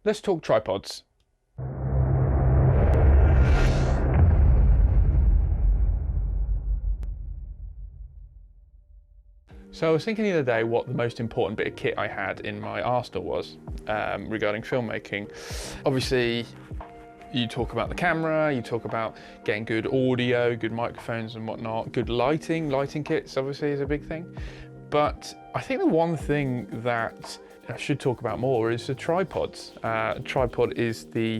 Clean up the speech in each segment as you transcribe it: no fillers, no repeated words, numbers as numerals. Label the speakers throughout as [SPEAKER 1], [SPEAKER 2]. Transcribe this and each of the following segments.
[SPEAKER 1] Let's talk tripods. So I was thinking the other day what the most important bit of kit I had in my arsenal was regarding filmmaking. Obviously, you talk about the camera, you talk about getting good audio, good microphones and whatnot, good lighting. Lighting kits obviously is a big thing. But I think the one thing that I should talk about more is the tripods. A tripod is the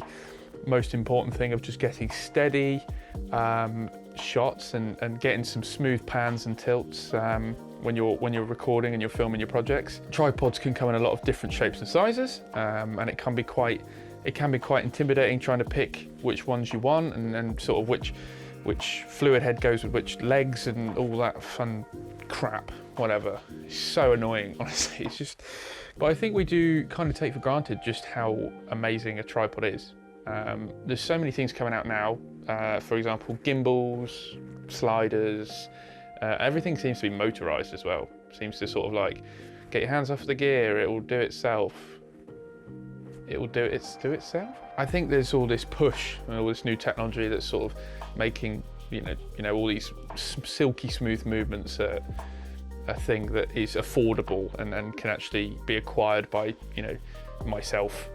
[SPEAKER 1] most important thing of just getting steady shots and getting some smooth pans and tilts when you're recording and you're filming your projects. Tripods can come in a lot of different shapes and sizes, and it can be quite intimidating trying to pick which ones you want and sort of which fluid head goes with which legs and all that fun crap, whatever. It's so annoying, honestly. It's just, but I think we do kind of take for granted just how amazing a tripod is. There's so many things coming out now. For example, gimbals, sliders, everything seems to be motorized as well. Seems to sort of like, get your hands off the gear, it will do itself. It will do itself? I think there's all this push and all this new technology that's sort of making, you know, all these silky smooth movements a thing that is affordable and can actually be acquired by, you know, myself,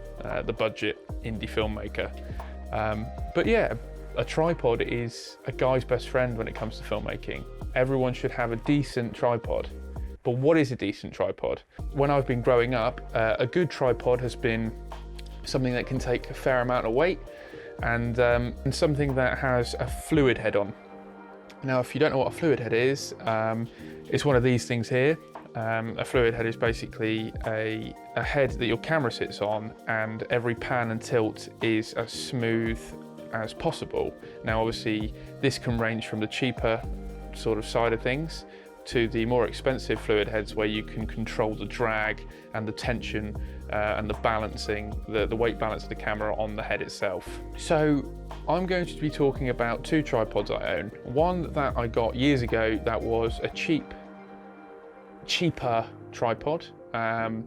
[SPEAKER 1] the budget indie filmmaker. But yeah, a tripod is a guy's best friend when it comes to filmmaking. Everyone should have a decent tripod. But what is a decent tripod? When I've been growing up, a good tripod has been something that can take a fair amount of weight and something that has a fluid head on. Now, if you don't know what a fluid head is, it's one of these things here. A fluid head is basically a head that your camera sits on, and every pan and tilt is as smooth as possible. Now, obviously, this can range from the cheaper sort of side of things to the more expensive fluid heads where you can control the drag and the tension and the balancing, the weight balance of the camera on the head itself. So I'm going to be talking about two tripods I own. One that I got years ago that was a cheaper tripod, and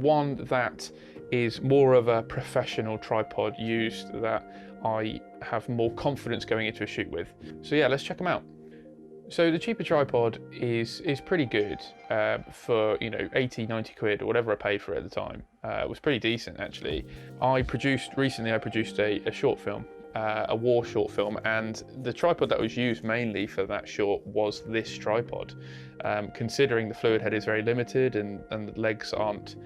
[SPEAKER 1] one that is more of a professional tripod used that I have more confidence going into a shoot with. So yeah, let's check them out. So the cheaper tripod is pretty good for, you know, 80, 90 quid or whatever I paid for it at the time. It was pretty decent actually. Recently I produced a short film, a war short film, and the tripod that was used mainly for that short was this tripod. Considering the fluid head is very limited and the legs aren't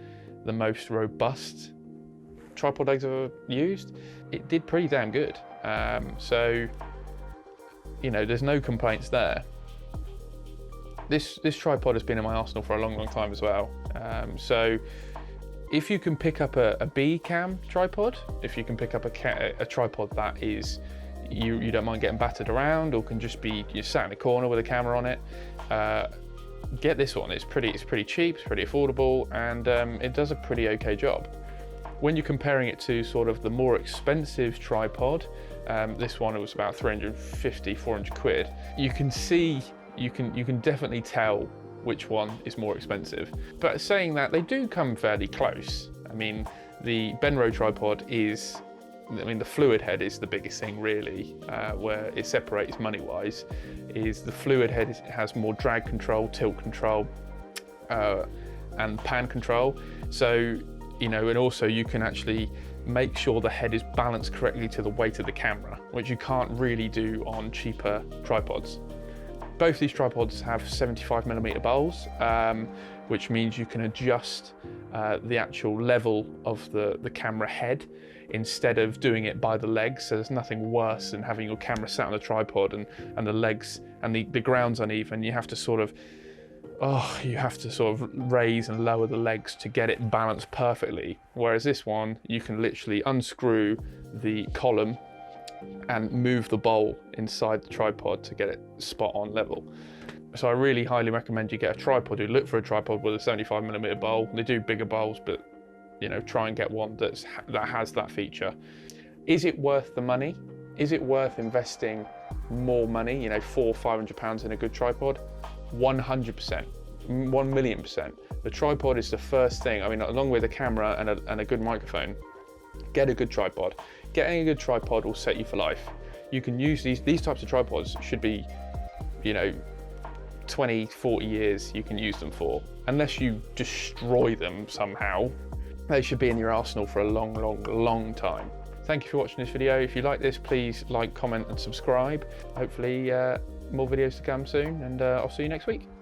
[SPEAKER 1] the most robust tripod legs I've ever used, it did pretty damn good. So, you know, there's no complaints there. This tripod has been in my arsenal for a long time as well. So if you can pick up a B cam tripod, if you can pick up a tripod that is, you don't mind getting battered around, or can just be, you're sat in a corner with a camera on it, get this one. It's pretty cheap, it's pretty affordable, and it does a pretty okay job. When you're comparing it to sort of the more expensive tripod, this one, it was about 350, 400 quid. You can see, you can definitely tell which one is more expensive. But saying that, they do come fairly close. I mean, the Benro tripod is, the fluid head is the biggest thing really, where it separates money-wise, is the fluid head has more drag control, tilt control, and pan control. So, you know, and also you can actually make sure the head is balanced correctly to the weight of the camera, which you can't really do on cheaper tripods. Both these tripods have 75mm bowls, which means you can adjust the actual level of the camera head instead of doing it by the legs. So there's nothing worse than having your camera sat on a tripod and the legs and the ground's uneven. You have to sort of raise and lower the legs to get it balanced perfectly. Whereas this one, you can literally unscrew the column and move the bowl inside the tripod to get it spot on level. So I really highly recommend you get a tripod. You look for a tripod with a 75mm bowl. They do bigger bowls, but you know, try and get one that has that feature. Is it worth the money? Is it worth investing more money, you know, £400-500 in a good tripod? 100%, 1,000,000%. The tripod is the first thing. I mean, along with a camera and a good microphone, Get a good tripod. Getting a good tripod will set you for life. You can use these types of tripods should be, you know, 20, 40 years you can use them for. Unless you destroy them somehow, they should be in your arsenal for a long, long, long time. Thank you for watching this video. If you like this, please like, comment and subscribe. Hopefully more videos to come soon, and I'll see you next week.